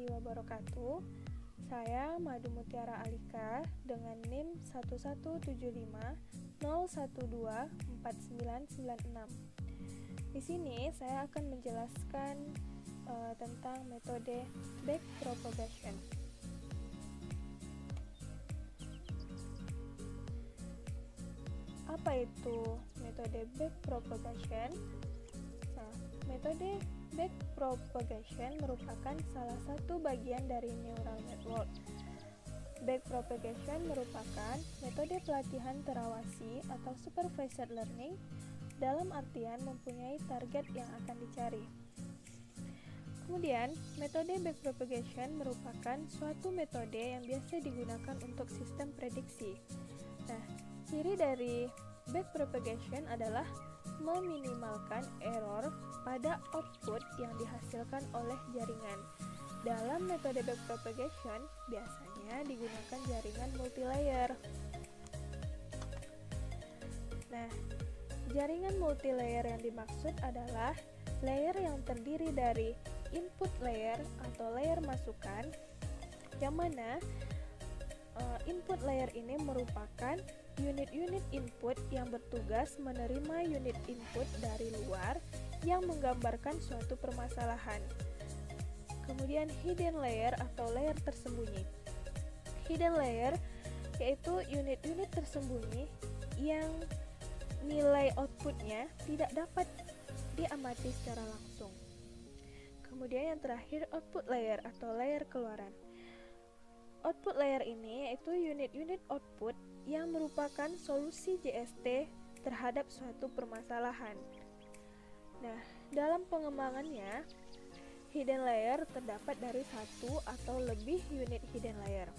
warahmatullahi wabarakatuh. Saya Madu Mutiara Alika dengan NIM 117501249996. Di sini saya akan menjelaskan tentang metode backpropagation. Apa itu metode backpropagation? Nah, metode backpropagation merupakan salah satu bagian dari neural network. Backpropagation merupakan metode pelatihan terawasi atau supervised learning dalam artian mempunyai target yang akan dicari. Kemudian, metode backpropagation merupakan suatu metode yang biasa digunakan untuk sistem prediksi. Nah, ciri dari backpropagation adalah meminimalkan error pada output yang dihasilkan oleh jaringan. Dalam metode backpropagation, biasanya digunakan jaringan multilayer. Nah, jaringan multilayer yang dimaksud adalah layer yang terdiri dari input layer atau layer masukan, yang mana input layer ini merupakan unit-unit input yang bertugas menerima unit input dari luar yang menggambarkan suatu permasalahan. Kemudian hidden layer atau layer tersembunyi. Hidden layer yaitu unit-unit tersembunyi yang nilai outputnya tidak dapat diamati secara langsung. Kemudian yang terakhir output layer atau layer keluaran. Output layer ini yaitu unit-unit output yang merupakan solusi JST terhadap suatu permasalahan. Nah, dalam pengembangannya, hidden layer terdapat dari satu atau lebih unit hidden layer.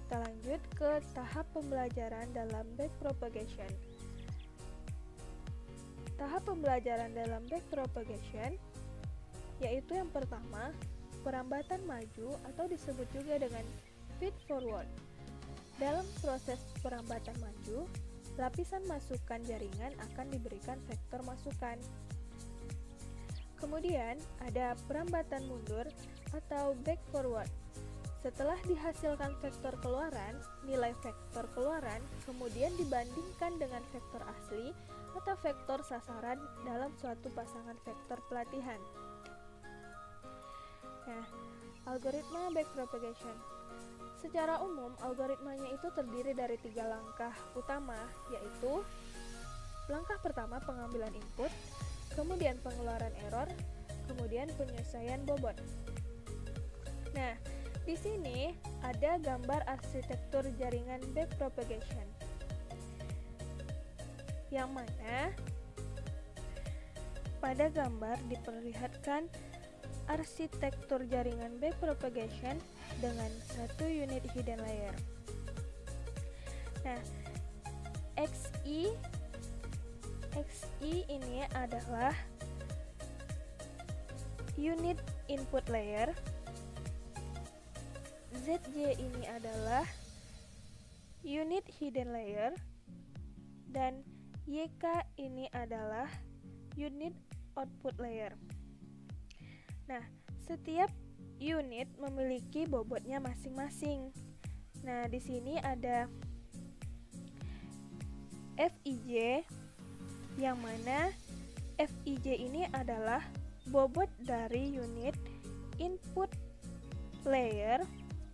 Kita lanjut ke tahap pembelajaran dalam backpropagation. Tahap pembelajaran dalam backpropagation yaitu yang pertama, perambatan maju atau disebut juga dengan feed forward. Dalam proses perambatan maju, lapisan masukan jaringan akan diberikan vektor masukan. Kemudian ada perambatan mundur atau back forward. Setelah dihasilkan vektor keluaran, nilai vektor keluaran kemudian dibandingkan dengan vektor asli atau vektor sasaran dalam suatu pasangan vektor pelatihan. Nah, algoritma backpropagation. Secara umum, algoritmanya itu terdiri dari 3 langkah utama, yaitu langkah pertama pengambilan input, kemudian pengeluaran error, kemudian penyelesaian bobot. Nah, di sini ada gambar arsitektur jaringan backpropagation, yang mana pada gambar diperlihatkan arsitektur jaringan backpropagation dengan satu unit hidden layer. Nah, XI ini adalah unit input layer, ZJ ini adalah unit hidden layer, dan YK ini adalah unit output layer. Nah, setiap unit memiliki bobotnya masing-masing. Nah, di sini ada Fij, yang mana Fij ini adalah bobot dari unit input layer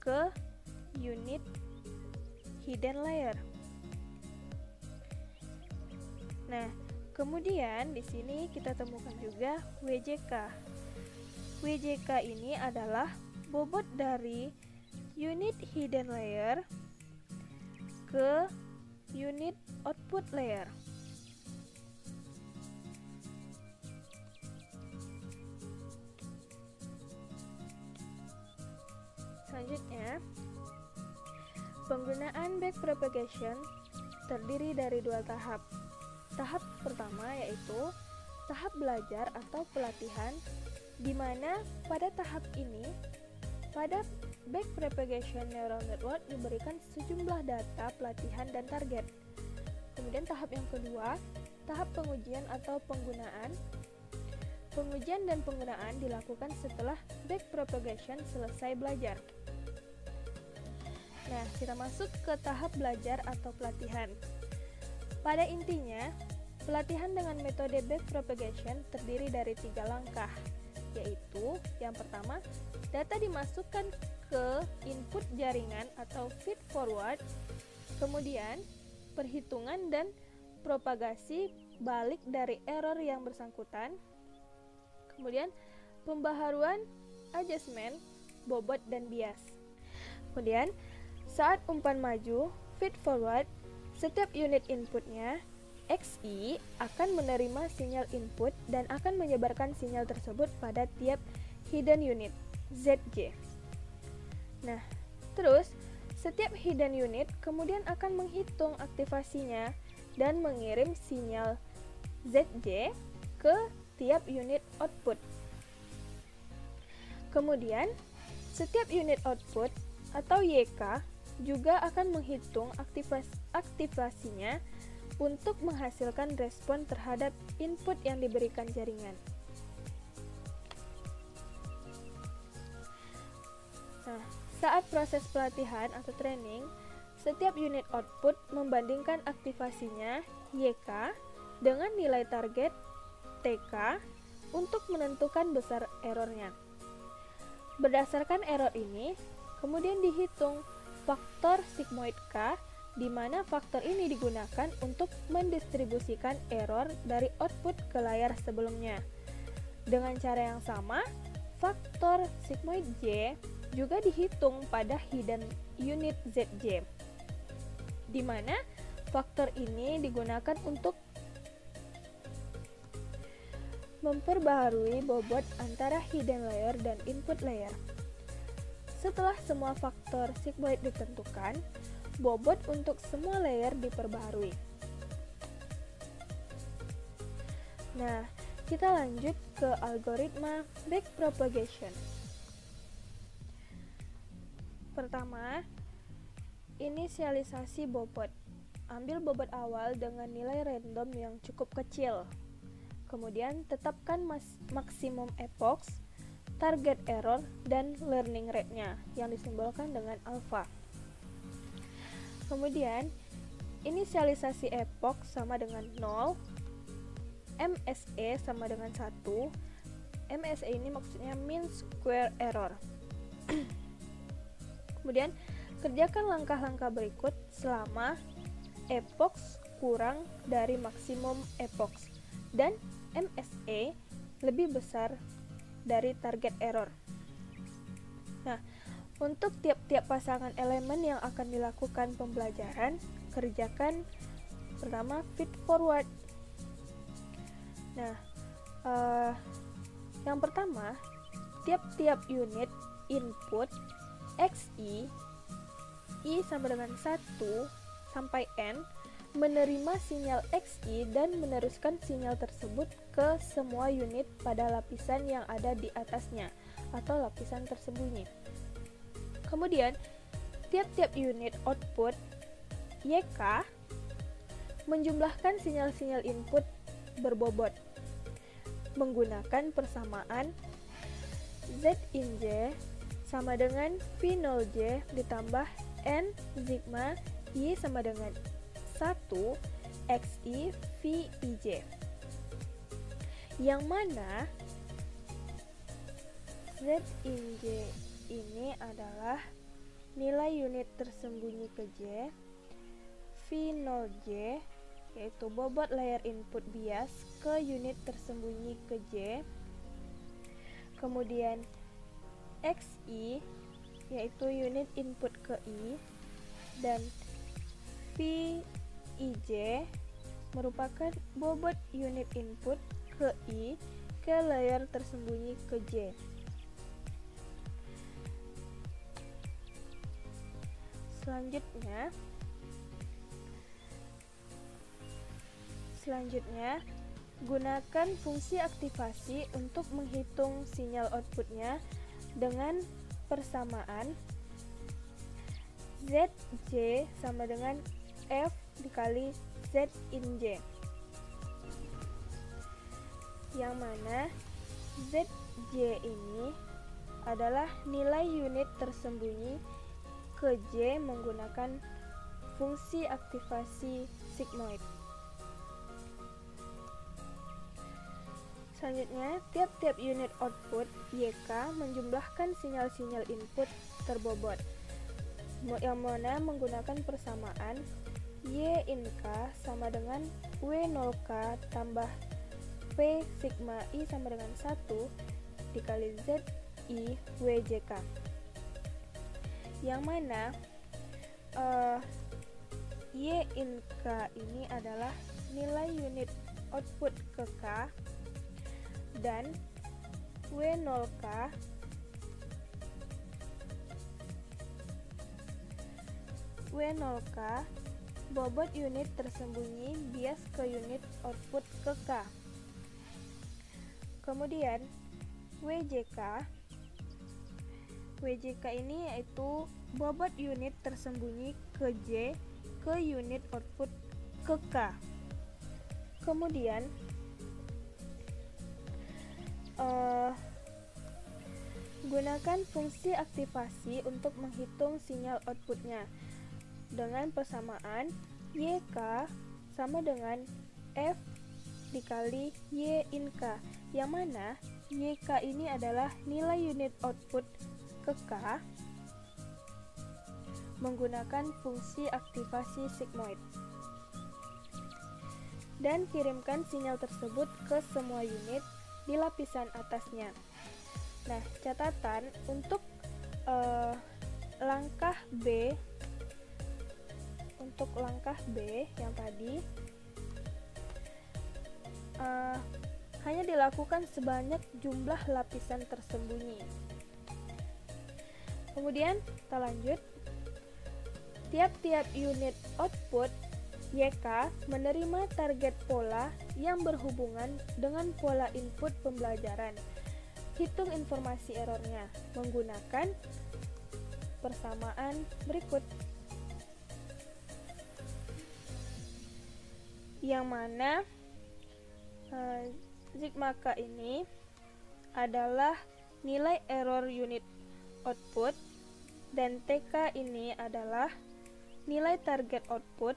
ke unit hidden layer. Nah, kemudian di sini kita temukan juga WJK. WJK ini adalah bobot dari unit hidden layer ke unit output layer. Selanjutnya, penggunaan backpropagation terdiri dari 2 tahap. Tahap pertama yaitu tahap belajar atau pelatihan, di mana pada tahap ini, pada backpropagation neural network diberikan sejumlah data pelatihan dan target. Kemudian tahap yang kedua, tahap pengujian atau penggunaan. Pengujian dan penggunaan dilakukan setelah backpropagation selesai belajar. Nah, kita masuk ke tahap belajar atau pelatihan. Pada intinya, pelatihan dengan metode backpropagation terdiri dari 3 langkah, yaitu yang pertama, data dimasukkan ke input jaringan atau feed forward, kemudian perhitungan dan propagasi balik dari error yang bersangkutan, kemudian pembaharuan, adjustment, bobot, dan bias. Kemudian, saat umpan maju, feed forward, setiap unit inputnya, XI, akan menerima sinyal input dan akan menyebarkan sinyal tersebut pada tiap hidden unit, ZJ. Nah, terus, setiap hidden unit kemudian akan menghitung aktivasinya dan mengirim sinyal ZJ ke tiap unit output. Kemudian, setiap unit output atau YK juga akan menghitung aktivasinya untuk menghasilkan respon terhadap input yang diberikan jaringan. Nah, saat proses pelatihan atau training, setiap unit output membandingkan aktivasinya YK dengan nilai target TK untuk menentukan besar errornya. Berdasarkan error ini, kemudian dihitung faktor sigmoid K, di mana faktor ini digunakan untuk mendistribusikan error dari output ke layar sebelumnya. Dengan cara yang sama, faktor sigmoid J juga dihitung pada hidden unit ZJ, di mana faktor ini digunakan untuk memperbaharui bobot antara hidden layer dan input layer. Setelah semua faktor sigmoid ditentukan, bobot untuk semua layer diperbaharui. Nah, kita lanjut ke algoritma backpropagation. Pertama, inisialisasi bobot. Ambil bobot awal dengan nilai random yang cukup kecil. Kemudian, tetapkan maksimum epochs, target error, dan learning rate-nya yang disimbolkan dengan alpha. Kemudian, inisialisasi epoch sama dengan 0, MSE sama dengan 1. MSE ini maksudnya mean square error. Kemudian, kerjakan langkah-langkah berikut selama epochs kurang dari maksimum epochs dan MSE lebih besar dari target error. Nah, untuk tiap-tiap pasangan elemen yang akan dilakukan pembelajaran, kerjakan pertama feed forward. Nah, yang pertama, tiap-tiap unit input XI, I sama dengan 1 sampai N, menerima sinyal XI dan meneruskan sinyal tersebut ke semua unit pada lapisan yang ada di atasnya atau lapisan tersembunyi. Kemudian, tiap-tiap unit output YK menjumlahkan sinyal-sinyal input berbobot menggunakan persamaan Z in J sama dengan V0J ditambah N sigma I sama dengan 1 XI VIJ, yang mana Z in J ini adalah nilai unit tersembunyi ke J, V0J yaitu bobot layer input bias ke unit tersembunyi ke J, kemudian XI yaitu unit input ke I, dan VIJ merupakan bobot unit input ke I ke layer tersembunyi ke J. Selanjutnya, gunakan fungsi aktivasi untuk menghitung sinyal outputnya dengan persamaan ZJ sama dengan F dikali Z in J, yang mana ZJ ini adalah nilai unit tersembunyi ke J menggunakan fungsi aktivasi sigmoid. Selanjutnya, tiap-tiap unit output YK menjumlahkan sinyal-sinyal input terbobot, yang mana menggunakan persamaan Y in K sama dengan W0K tambah P sigma I sama dengan 1 dikali Z I WJK, yang mana Y in K ini adalah nilai unit output ke K, dan W0K bobot unit tersembunyi bias ke unit output ke K. Kemudian WJK ini yaitu bobot unit tersembunyi ke J ke unit output ke K. Kemudian gunakan fungsi aktivasi untuk menghitung sinyal outputnya dengan persamaan YK sama dengan F dikali Y in K, yang mana YK ini adalah nilai unit output ke K menggunakan fungsi aktivasi sigmoid, dan kirimkan sinyal tersebut ke semua unit di lapisan atasnya. Nah, catatan untuk langkah B yang tadi hanya dilakukan sebanyak jumlah lapisan tersembunyi. Kemudian kita lanjut. Tiap-tiap unit output YK menerima target pola yang berhubungan dengan pola input pembelajaran. Hitung informasi errornya menggunakan persamaan berikut, yang mana sigma K ini adalah nilai error unit output dan TK ini adalah nilai target output.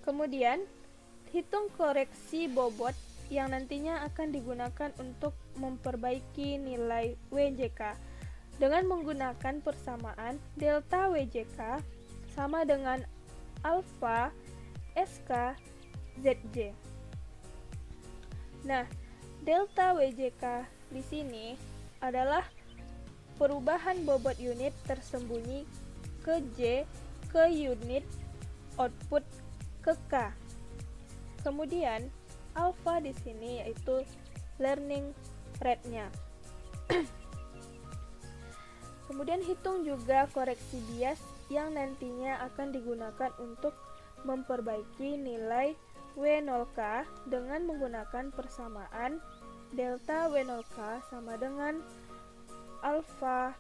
Kemudian hitung koreksi bobot yang nantinya akan digunakan untuk memperbaiki nilai WJK dengan menggunakan persamaan delta WJK sama dengan alfa SK ZJ. Nah, delta WJK di sini adalah perubahan bobot unit tersembunyi ke J ke unit output ke K. Kemudian alpha di sini yaitu learning rate-nya. Kemudian hitung juga koreksi bias yang nantinya akan digunakan untuk memperbaiki nilai W0K dengan menggunakan persamaan delta W0K sama dengan alpha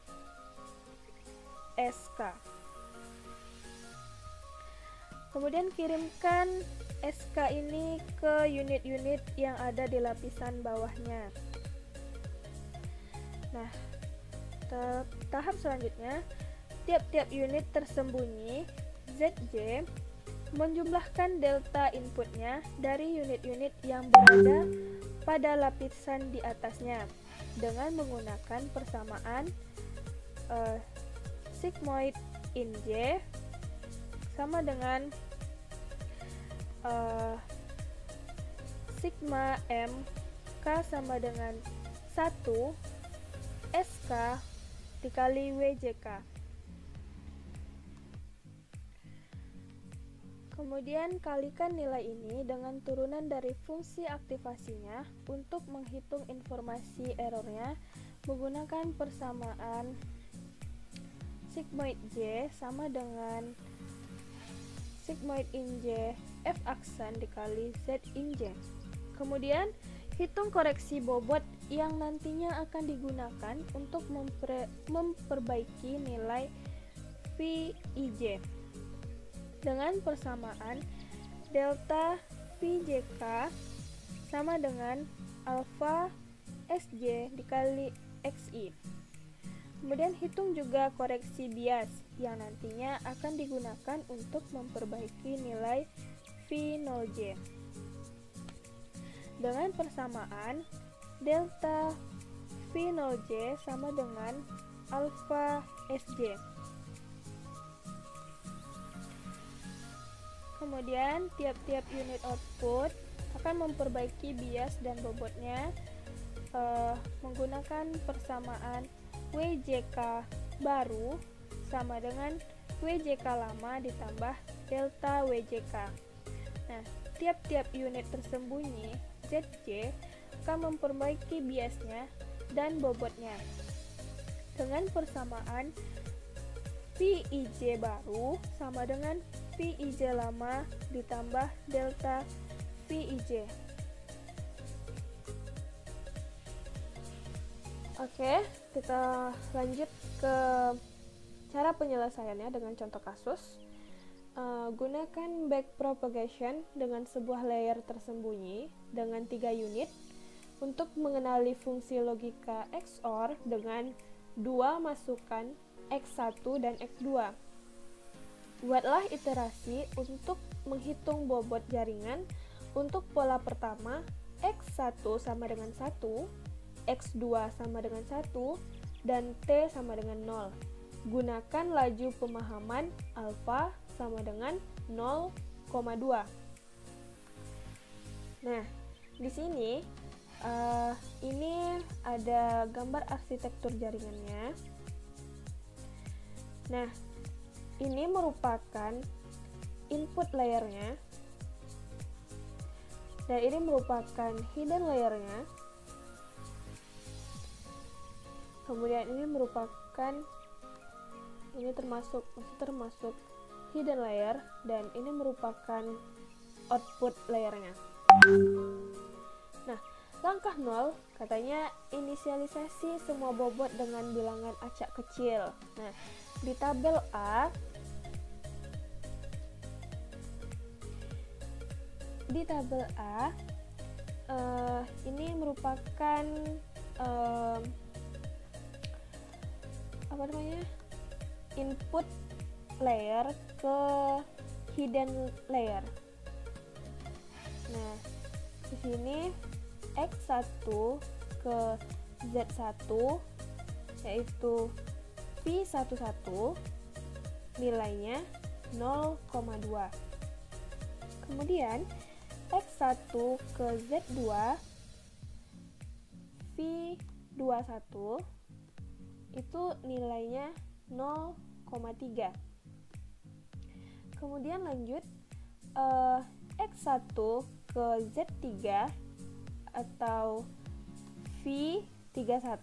SK. Kemudian kirimkan SK ini ke unit-unit yang ada di lapisan bawahnya. Nah, tahap selanjutnya, tiap-tiap unit tersembunyi ZJ menjumlahkan delta inputnya dari unit-unit yang berada pada lapisan di atasnya dengan menggunakan persamaan sigmoid in J sama dengan sigma M K sama dengan 1 SK dikali WJK. Kemudian kalikan nilai ini dengan turunan dari fungsi aktivasinya untuk menghitung informasi errornya menggunakan persamaan sigmoid J sama dengan sigmoid in J F aksen dikali Z in J. Kemudian hitung koreksi bobot yang nantinya akan digunakan untuk memperbaiki nilai VIJ dengan persamaan delta VJK sama dengan alfa Sj dikali Xi. Kemudian hitung juga koreksi bias yang nantinya akan digunakan untuk memperbaiki nilai V0J. Dengan persamaan delta V0J sama dengan alfa Sj. Kemudian tiap-tiap unit output akan memperbaiki bias dan bobotnya menggunakan persamaan WJK baru sama dengan WJK lama ditambah delta WJK. Nah, tiap-tiap unit tersembunyi ZJ akan memperbaiki biasnya dan bobotnya dengan persamaan VIJ baru sama dengan VIJ lama ditambah delta VIJ. Oke, kita lanjut ke cara penyelesaiannya dengan contoh kasus. Gunakan backpropagation dengan sebuah layer tersembunyi dengan 3 unit untuk mengenali fungsi logika XOR dengan 2 masukan X1 dan X2. Buatlah iterasi untuk menghitung bobot jaringan untuk pola pertama X1 sama dengan 1, X2 sama dengan 1, dan T sama dengan 0. Gunakan laju pemahaman alfa sama dengan 0,2. Nah, di sini ini ada gambar arsitektur jaringannya. Nah, ini merupakan input layernya, dan ini merupakan hidden layernya. Kemudian ini merupakan, ini termasuk hidden layer, dan ini merupakan output layernya. Nah, langkah 0 katanya inisialisasi semua bobot dengan bilangan acak kecil. Nah, di tabel A ini merupakan input layer ke hidden layer. Nah, di sini X1 ke Z1 yaitu V11 nilainya 0,2. Kemudian X1 ke Z2 V21 itu nilainya 0,3. Kemudian lanjut X1 ke Z3 atau V31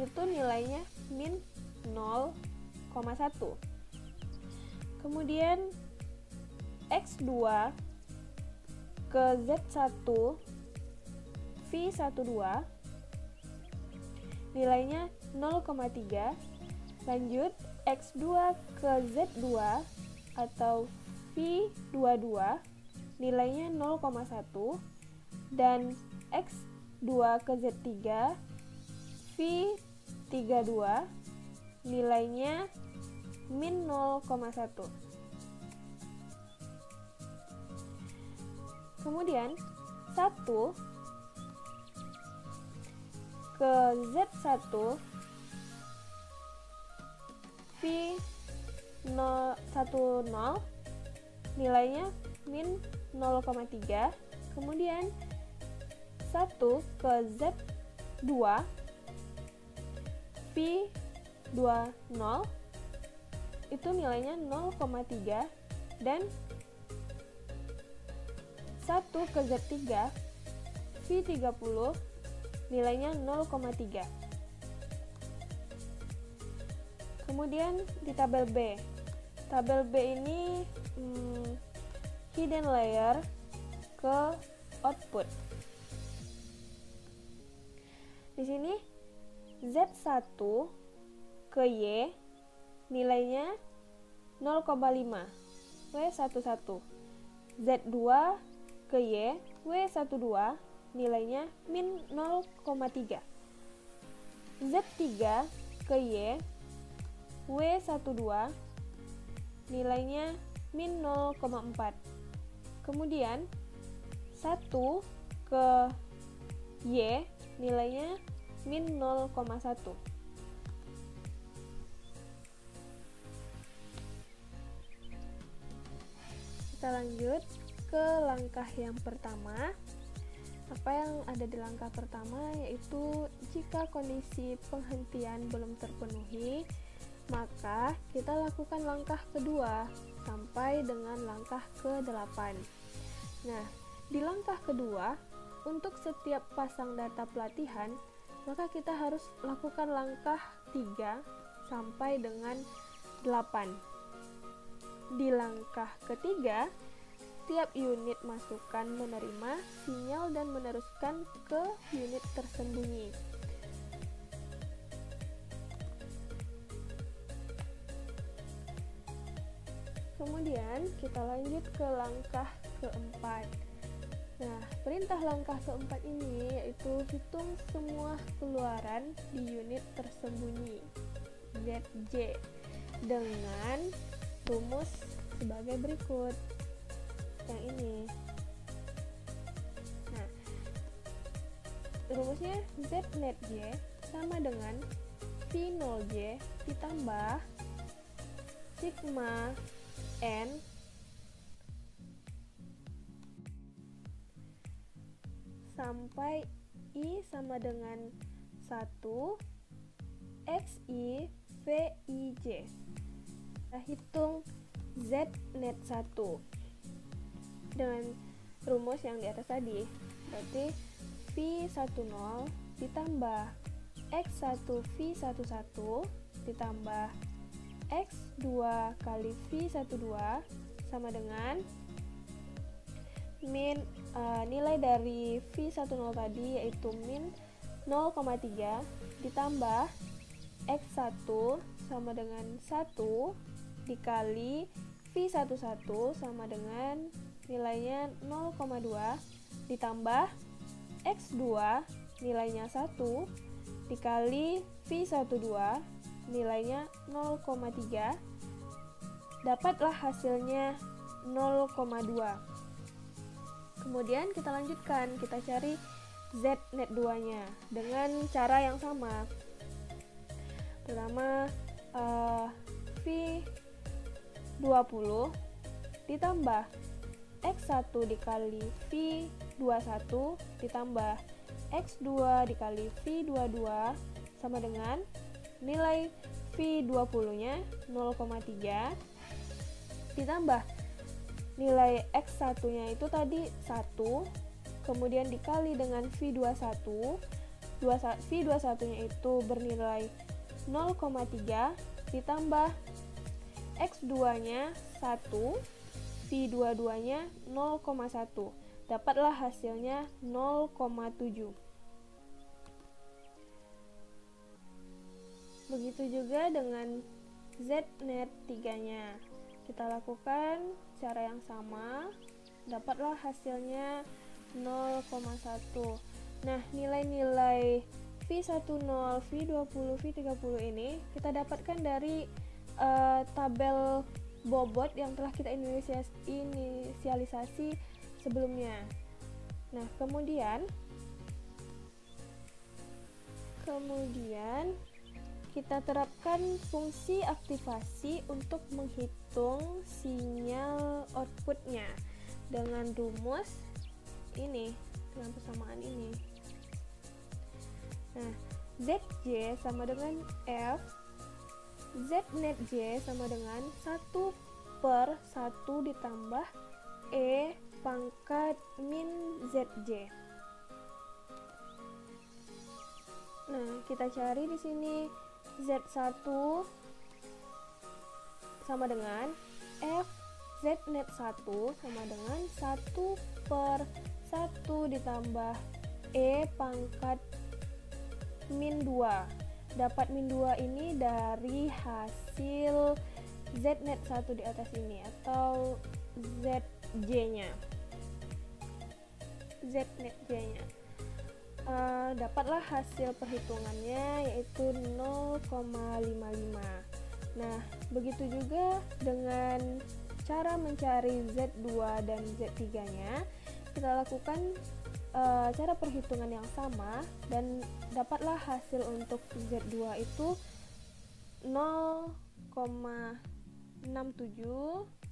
itu nilainya min 0,1. Kemudian X2 ke Z1 V12 nilainya 0,3. Lanjut X2 ke Z2 atau V22 nilainya 0,1, dan X2 ke Z3 V32 nilainya min 0,1. Kemudian 1 ke Z1 V10 nilainya min 0,3. Kemudian 1 ke Z2 V20 itu nilainya 0,3, dan 1 ke Z3 V30 nilainya 0,3. Kemudian di tabel B. Tabel B ini hidden layer ke output. Di sini Z1 ke Y nilainya 0,5 W11. Z2 ke Y W12 nilainya min 0,3. Z3 ke Y, W12 nilainya min 0,4. Kemudian 1 ke Y nilainya min 0,1. Kita lanjut ke langkah yang pertama. Apa yang ada di langkah pertama yaitu jika kondisi penghentian belum terpenuhi, maka kita lakukan langkah kedua sampai dengan langkah ke-8. Nah, di langkah kedua, untuk setiap pasang data pelatihan, maka kita harus lakukan langkah 3 sampai dengan 8. Di langkah ketiga, tiap unit masukan menerima sinyal dan meneruskan ke unit tersembunyi. Kemudian kita lanjut ke langkah keempat. Nah, perintah langkah keempat ini yaitu hitung semua keluaran di unit tersembunyi ZJ dengan rumus sebagai berikut. Yang ini. Nah, rumusnya Z-net-J sama dengan V0J ditambah sigma N sampai I sama dengan 1 XI VIJ. Kita hitung Z-net 1 dengan rumus yang di atas tadi. Berarti V10 ditambah X1 V11 ditambah X2 kali V12 sama dengan min nilai dari V10 tadi yaitu min 0,3 ditambah X1 sama dengan 1 dikali V11 sama dengan nilainya 0,2 ditambah X2 nilainya 1 dikali V12 nilainya 0,3, dapatlah hasilnya 0,2. Kemudian kita lanjutkan, kita cari Z-net 2-nya dengan cara yang sama. Pertama V20 ditambah X1 dikali V21 ditambah X2 dikali V22 sama dengan nilai V20-nya 0,3 ditambah nilai X1-nya itu tadi 1, kemudian dikali dengan V21. V21-nya itu bernilai 0,3 ditambah X2-nya 1, V22-nya 0,1. Dapatlah hasilnya 0,7. Begitu juga dengan Z-net 3-nya. Kita lakukan cara yang sama, dapatlah hasilnya 0,1. Nah, nilai-nilai V10, V20, V30 ini kita dapatkan dari tabel bobot yang telah kita inisialisasi sebelumnya. Nah, kemudian kita terapkan fungsi aktivasi untuk menghitung sinyal outputnya dengan rumus ini, dengan persamaan ini. Nah, ZJ sama dengan F, Z-net J sama dengan 1/1 ditambah E pangkat min ZJ. Nah, kita cari di sini Z1 sama dengan F Z-net 1 sama dengan 1/1 ditambah E pangkat min 2. Dapat min 2 ini dari hasil Z-net 1 di atas ini atau ZJ-nya. Z-net J-nya. dapatlah hasil perhitungannya yaitu 0,55. Nah, begitu juga dengan cara mencari Z2 dan Z3-nya, kita lakukan cara perhitungan yang sama dan dapatlah hasil untuk Z2 itu 0,67,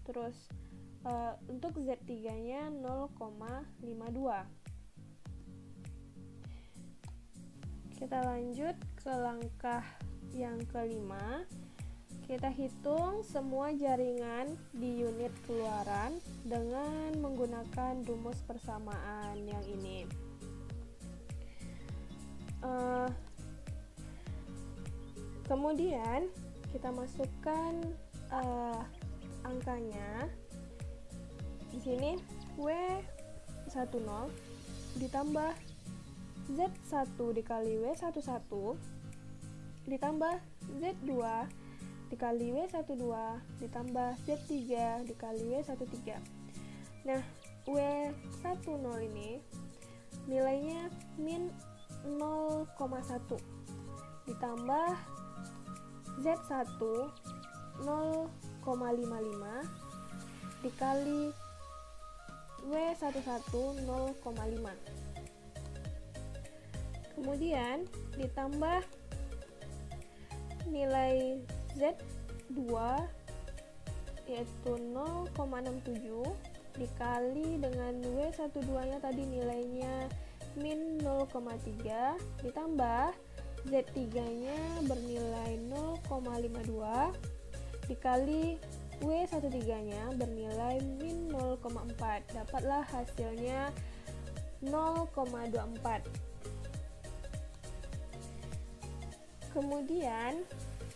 terus untuk Z3-nya 0,52. Kita lanjut ke langkah yang kelima. Kita hitung semua jaringan di unit keluaran dengan menggunakan rumus persamaan yang ini. Kemudian kita masukkan angkanya. Di sini W10 ditambah Z1 dikali W11 ditambah Z2 dikali W12 ditambah Z3 dikali W13. Nah, W10 ini nilainya min 0,1 ditambah Z1 0,55 dikali W11 0,5. Kemudian ditambah nilai Z2 yaitu 0,67 dikali dengan W12 nya tadi nilainya min 0,3 ditambah Z3 nya bernilai 0,52 dikali W13 nya bernilai min 0,4. Dapatlah hasilnya 0,24. Kemudian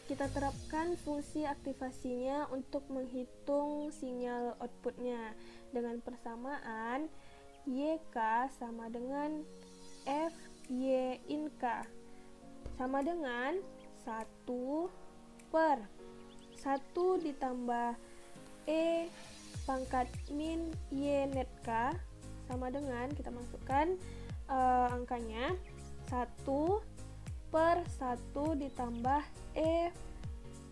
kita terapkan fungsi aktivasinya untuk menghitung sinyal outputnya dengan persamaan YK sama dengan FY in K sama dengan 1 per 1 ditambah E pangkat min Y net K sama dengan, kita masukkan angkanya 1 per 1 ditambah E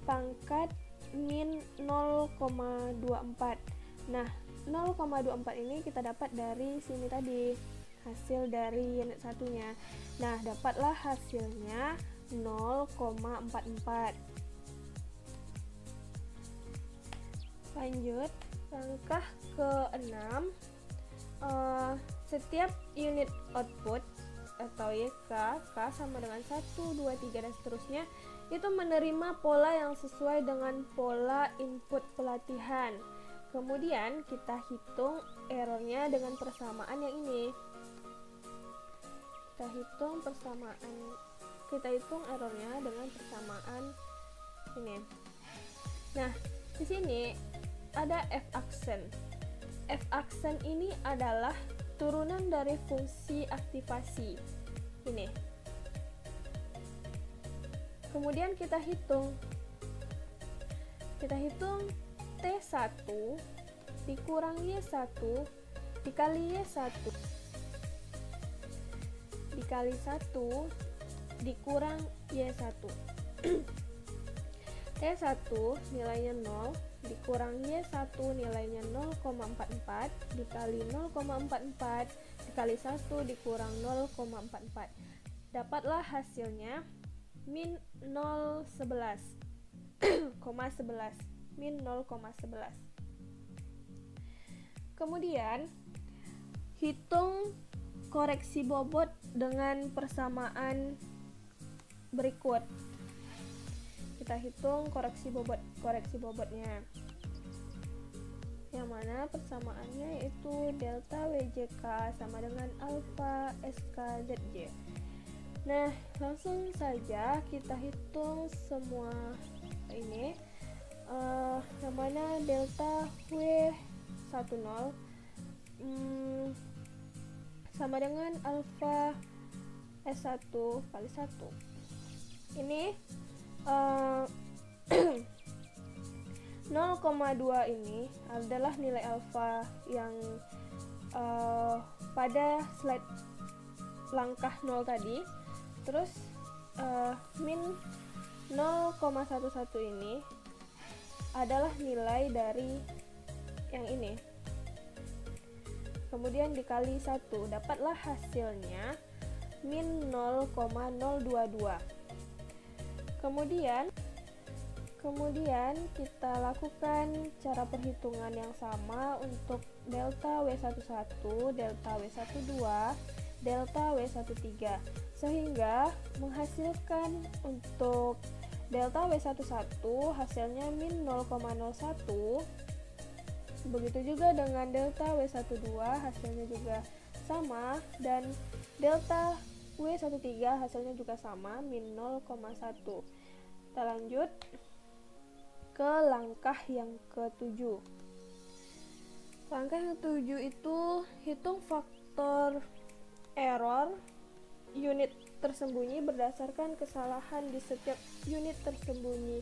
pangkat min 0,24. Nah, 0,24 ini kita dapat dari sini tadi, hasil dari unit satunya. Nah, dapatlah hasilnya 0,44. Lanjut, langkah ke-6. Setiap unit output atau YK, K sama dengan 1, 2, 3 dan seterusnya, itu menerima pola yang sesuai dengan pola input pelatihan. Kemudian kita hitung errornya dengan persamaan yang ini. Kita hitung errornya dengan persamaan ini. Nah, di sini ada F-aksen. F-aksen ini adalah turunan dari fungsi aktivasi ini. Kemudian kita hitung T1 dikurang Y1 dikali Y1 dikali 1 dikurang Y1. T1 nilainya 0 dikurang Y1 nilainya 0,44 dikali 0,44 dikali 1 dikurang 0,44. Dapatlah hasilnya min 0,11 min 0,11. Kemudian hitung koreksi bobot dengan persamaan berikut. Kita hitung koreksi bobotnya, yang mana persamaannya yaitu delta WJK sama dengan alfa SK ZJ. Nah, langsung saja kita hitung semua ini, yang mana delta W10 sama dengan alfa S1 kali 1. Ini 0,2 ini adalah nilai alfa yang pada slide langkah 0 tadi. Terus min 0,11 ini adalah nilai dari yang ini. Kemudian dikali 1, dapatlah hasilnya min 0,022. Kemudian kita lakukan cara perhitungan yang sama untuk delta W11, delta W12, delta W13, sehingga menghasilkan untuk delta W11 hasilnya min 0,01. Begitu juga dengan delta W12 hasilnya juga sama, dan delta W13 hasilnya juga sama, min 0,1. Kita lanjut ke langkah yang ke-7. Langkah yang ke-7 itu hitung faktor error unit tersembunyi berdasarkan kesalahan di setiap unit tersembunyi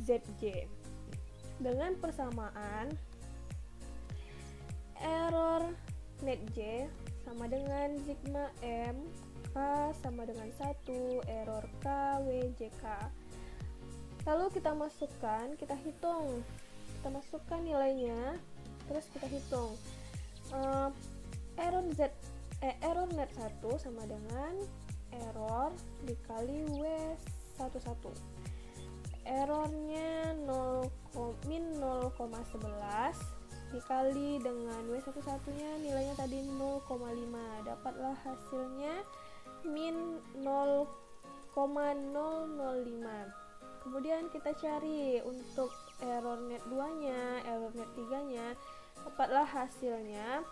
ZJ. Dengan persamaan error net J sama dengan sigma M, K sama dengan 1, error K, W, JK. Lalu kita masukkan nilainya, terus kita hitung. Error net 1 sama dengan error dikali W11. Errornya min 0,11 dikali dengan W11 nya nilainya tadi 0,5, dapatlah hasilnya min 0,005. Kemudian kita cari untuk error net 2 nya, error net 3 nya, dapatlah hasilnya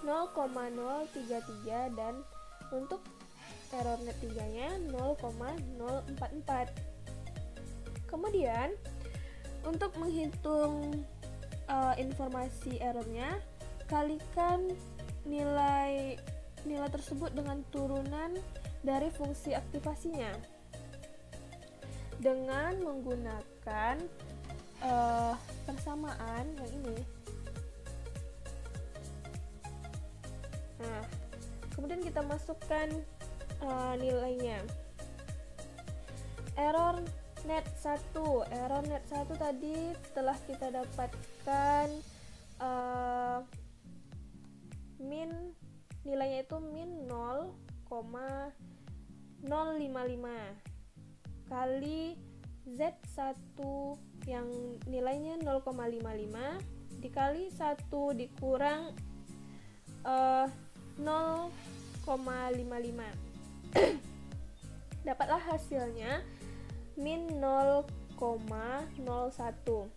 0,033, dan untuk error net 3 nya 0,044. Kemudian untuk menghitung informasi errornya, kalikan nilai tersebut dengan turunan dari fungsi aktivasinya dengan menggunakan persamaan yang ini. Nah, kemudian kita masukkan nilainya. Error net 1 tadi setelah kita dapatkan nilainya itu min 0,055 kali Z1 yang nilainya 0,55 dikali 1 dikurang 0,55. Dapatlah hasilnya min 0,01.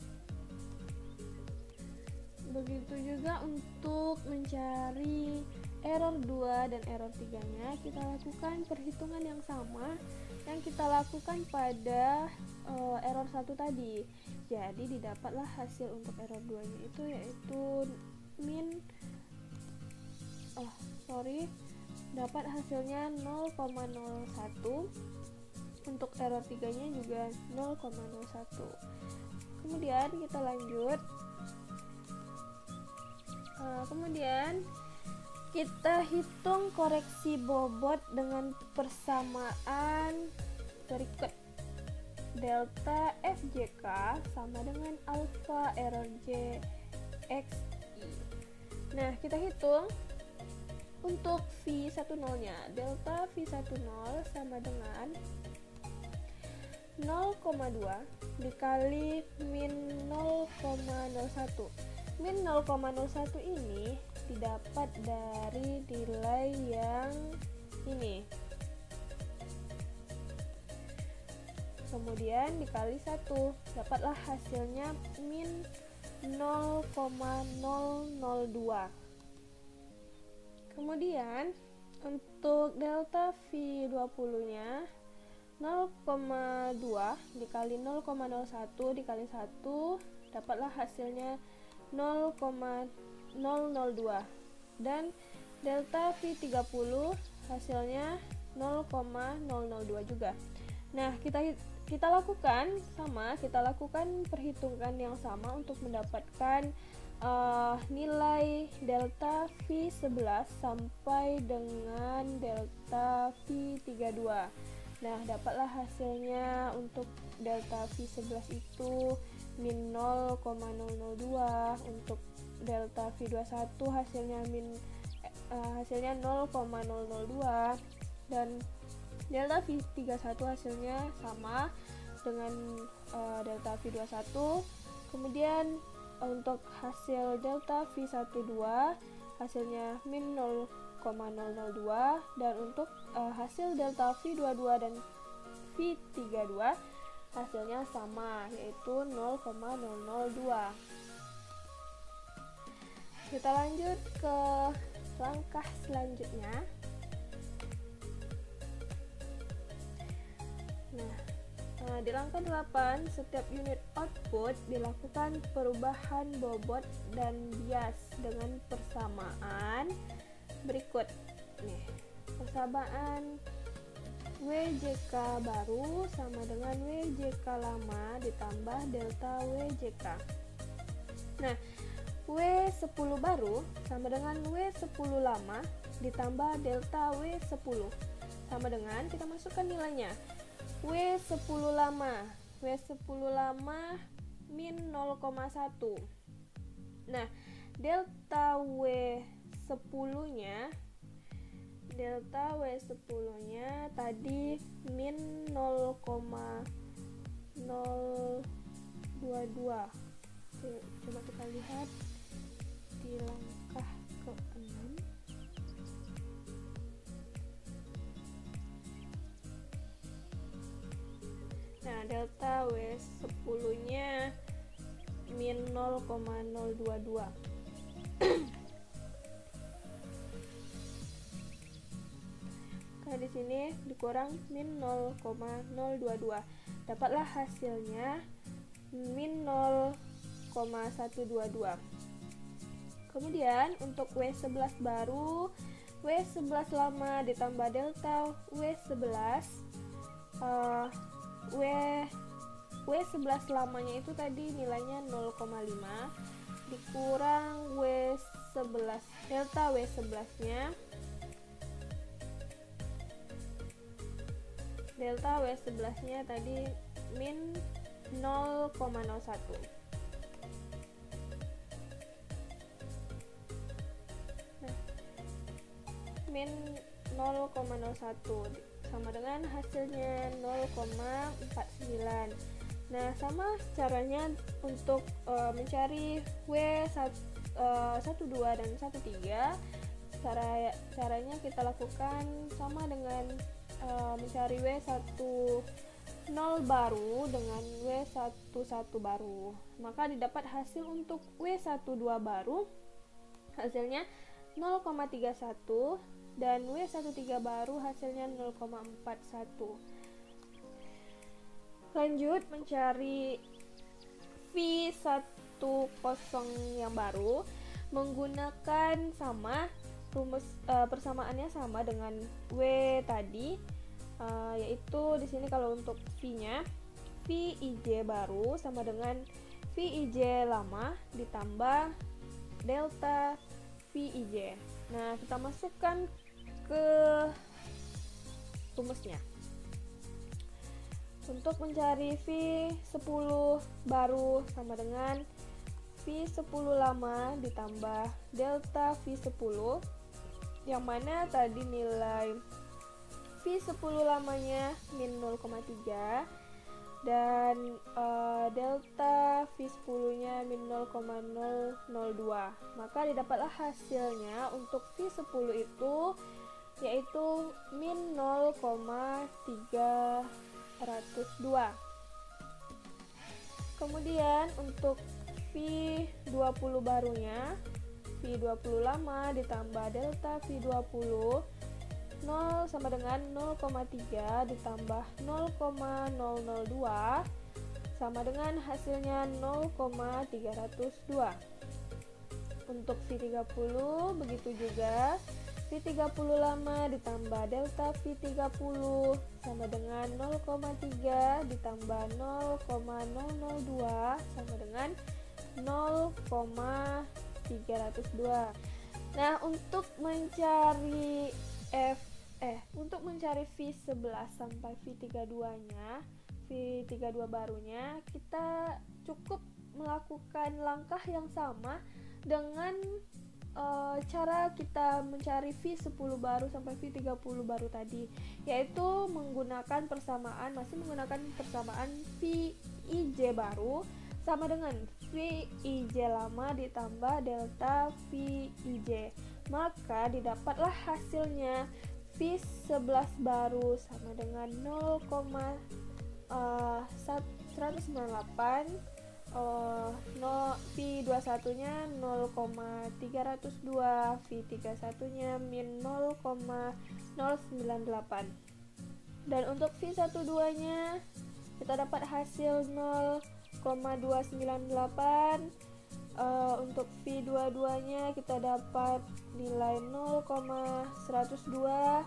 Begitu juga untuk mencari error 2 dan error 3 nya, kita lakukan perhitungan yang sama yang kita lakukan pada error 1 tadi. Jadi didapatlah hasil untuk error 2 nya itu yaitu dapat hasilnya 0,01. Untuk error 3 nya juga 0,01. Kemudian kita lanjut. Kemudian kita hitung koreksi bobot dengan persamaan berikut. Delta FJK sama dengan alfa error J XI. Nah, kita hitung untuk V10 nya. Delta V10 sama dengan 0,2 dikali min 0,01. Min 0,01 ini didapat dari nilai yang ini. Kemudian dikali 1, dapatlah hasilnya min 0,002. Kemudian untuk delta V20 nya 0,2 dikali 0,01 dikali 1, dapatlah hasilnya 0,002, dan delta V30 hasilnya 0,002 juga. Nah, kita lakukan perhitungan yang sama untuk mendapatkan nilai delta V11 sampai dengan delta V32. Nah, dapatlah hasilnya untuk delta V11 itu min 0,002, untuk delta V21 hasilnya 0,002, dan delta V31 hasilnya sama dengan delta V21. Kemudian untuk hasil delta V12 hasilnya min 0,002, dan untuk hasil delta V22 dan V32 hasilnya sama, yaitu 0,002. Kita lanjut ke langkah selanjutnya. Di langkah 8, setiap unit output dilakukan perubahan bobot dan bias dengan persamaan berikut. Persamaan WJK baru sama dengan WJK lama ditambah delta WJK. Nah, W10 baru sama dengan W10 lama ditambah delta W10, sama dengan, kita masukkan nilainya, W10 lama min 0,1. Nah, delta W10-nya tadi min 0,022. Coba kita lihat di langkah ke-6. Nah, delta W10-nya min 0,022. Nah, di sini dikurang min 0,022. Dapatlah hasilnya min 0,122. Kemudian untuk W11 baru, W11 lama ditambah delta W11, W11 lamanya itu tadi nilainya 0,5 dikurang W11, delta W11-nya, tadi min 0,01. Min 0,01 sama dengan hasilnya 0,49. Nah, sama caranya untuk mencari W12 dan 13. Caranya kita lakukan sama dengan mencari W10 baru dengan W11 baru. Maka didapat hasil untuk W12 baru hasilnya 0,31, dan W13 baru hasilnya 0,41. Lanjut mencari V10 yang baru menggunakan sama rumus, persamaannya sama dengan W tadi, yaitu di sini kalau untuk V-nya, VIJ baru sama dengan VIJ lama ditambah delta VIJ. Nah, kita masukkan ke rumusnya. Untuk mencari V10 baru sama dengan V10 lama ditambah delta V10, yang mana tadi nilai V10 lamanya min 0,3 dan delta V10-nya min 0,002. Maka didapatlah hasilnya untuk V10 itu yaitu min 0,302. Kemudian untuk V20 barunya, V20 lama ditambah delta V20, 0 sama dengan 0,3 ditambah 0,002 sama dengan hasilnya 0,302. Untuk V30 begitu juga, V30 lama ditambah delta V30 sama dengan 0,3 ditambah 0,002 sama dengan 0,302. Nah, untuk mencari V11 sampai V32-nya, V32 barunya, kita cukup melakukan langkah yang sama dengan cara kita mencari V10 baru sampai V30 baru tadi, yaitu menggunakan persamaan Vij baru sama dengan Vij lama ditambah delta Vij, maka didapatlah hasilnya V11 baru sama dengan 0,198, V21 nya 0,302, V31 nya min 0,098. Dan untuk V12 nya kita dapat hasil 0,298. Untuk V22 nya kita dapat nilai 0,102,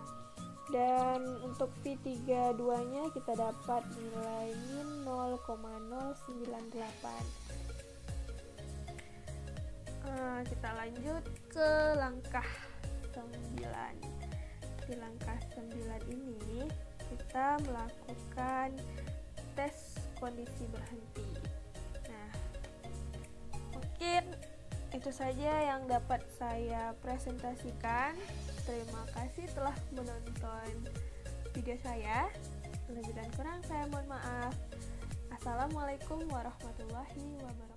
dan untuk V32 nya kita dapat nilai min 0,098. Kita lanjut ke langkah 9. Di langkah 9 ini kita melakukan tes kondisi berhenti. Nah, mungkin itu saja yang dapat saya presentasikan. Terima kasih telah menonton video saya. Lebih dan kurang saya mohon maaf. Assalamualaikum warahmatullahi wabarakatuh.